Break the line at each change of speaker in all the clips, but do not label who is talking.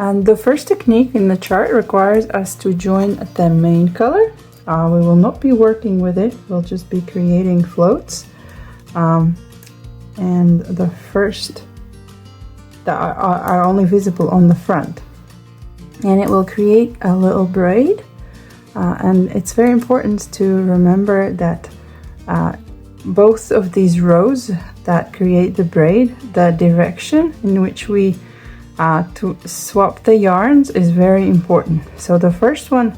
And the first technique in the chart requires us to join the main color. We will not be working with it, we'll just be creating floats. And the first that are only visible on the front. And it will create a little braid. And it's very important to remember that both of these rows that create the braid, the direction in which we to swap the yarns is very important. So the first one,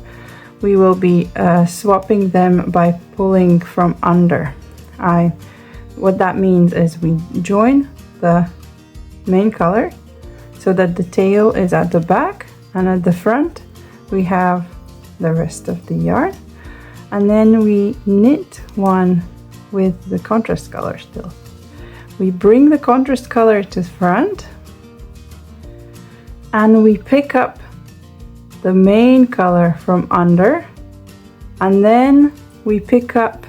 we will be swapping them by pulling from under. What that means is we join the main color so that the tail is at the back, and at the front we have the rest of the yarn, and then we knit one with the contrast color still. We bring the contrast color to the front and we pick up the main color from under, and then we pick up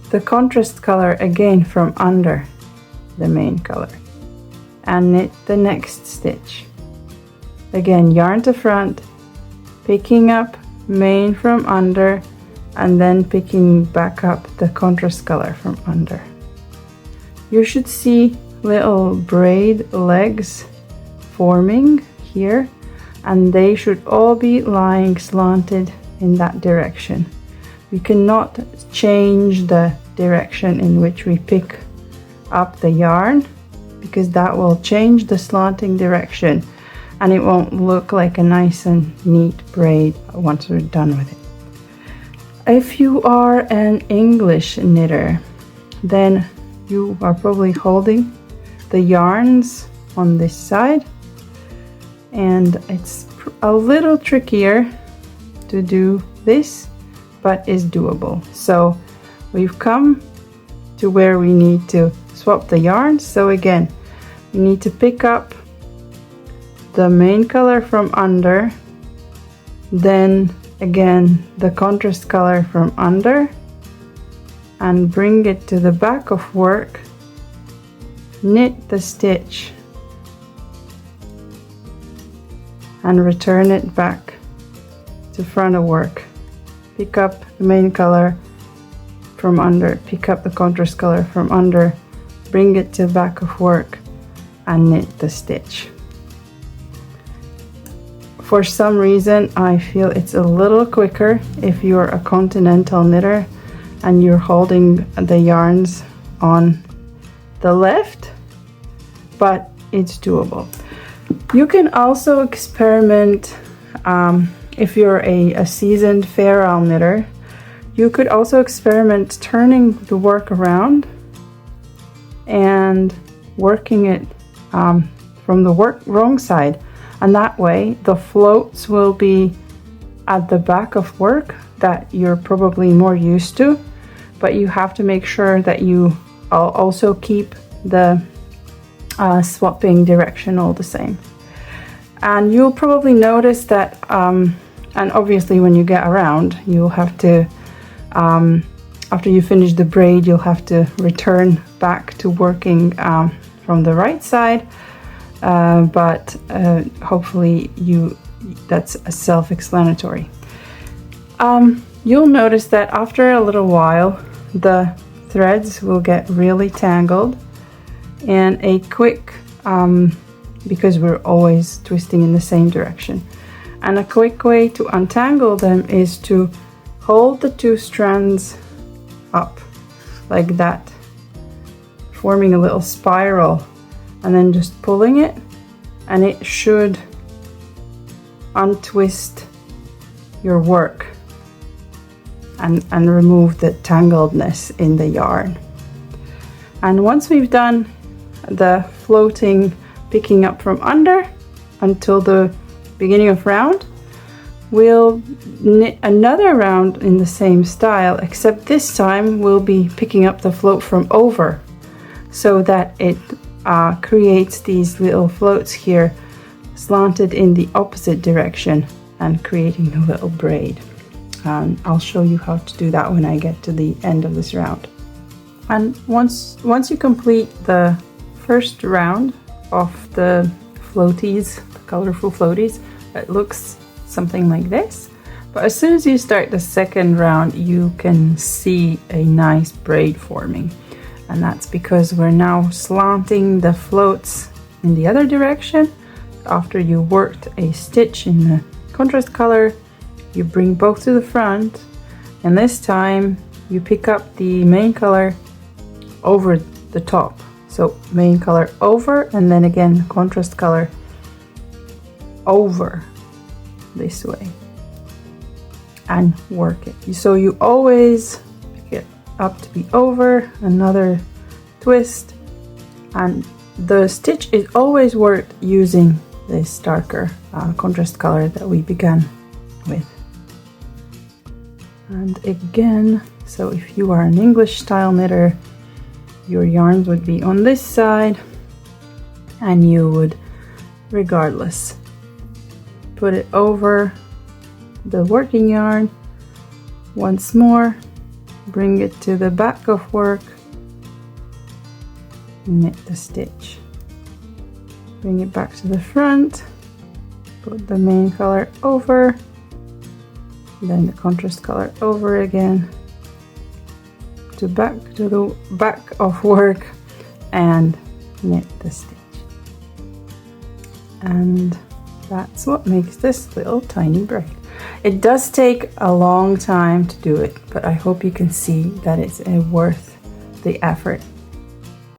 the contrast color again from under the main color and knit the next stitch. Again, yarn to front, picking up main from under, and then picking back up the contrast color from under. You should see little braid legs forming here, and they should all be lying slanted in that direction. We cannot change the direction in which we pick up the yarn, because that will change the slanting direction and it won't look like a nice and neat braid once we're done with it. If you are an English knitter, then you are probably holding the yarns on this side, and it's a little trickier to do this, but is doable. So we've come to where we need to swap the yarns. So again, we need to pick up the main color from under, then again the contrast color from under, and bring it to the back of work, knit the stitch and return it back to front of work. Pick up the main color from under, pick up the contrast color from under, bring it to back of work and knit the stitch. For some reason, I feel it's a little quicker if you're a continental knitter and you're holding the yarns on the left, but it's doable. You can also experiment if you're a seasoned fair isle knitter. You could also experiment turning the work around and working it from the wrong side, and that way the floats will be at the back of work that you're probably more used to, but you have to make sure that you also keep the swapping direction all the same. And you'll probably notice that and obviously when you get around, you'll have to after you finish the braid, you'll have to return back to working from the right side, but hopefully that's self-explanatory. You'll notice that after a little while the threads will get really tangled, and a quick because we're always twisting in the same direction, and a quick way to untangle them is to hold the two strands up like that, forming a little spiral, and then just pulling it, and it should untwist your work and remove the tangledness in the yarn. And once we've done the floating picking up from under until the beginning of round, we'll knit another round in the same style, except this time we'll be picking up the float from over, so that it creates these little floats here slanted in the opposite direction and creating a little braid. I'll show you how to do that when I get to the end of this round. And once you complete the first round of the floaties, colorful floaties, it looks something like this. But as soon as you start the second round, you can see a nice braid forming. And that's because we're now slanting the floats in the other direction. After you worked a stitch in the contrast color, you bring both to the front, and this time you pick up the main color over the top. So main color over, and then again contrast color over this way, and work it. So you always pick it up to be over, another twist, and the stitch is always worked using this darker contrast color that we began with. And again, so if you are an English style knitter, your yarns would be on this side, and you would regardless put it over the working yarn once more, bring it to the back of work, knit the stitch, bring it back to the front, put the main color over, then the contrast color over again, to the back of work, and knit the stitch. And that's what makes this little tiny braid. It does take a long time to do it, but I hope you can see that it's worth the effort.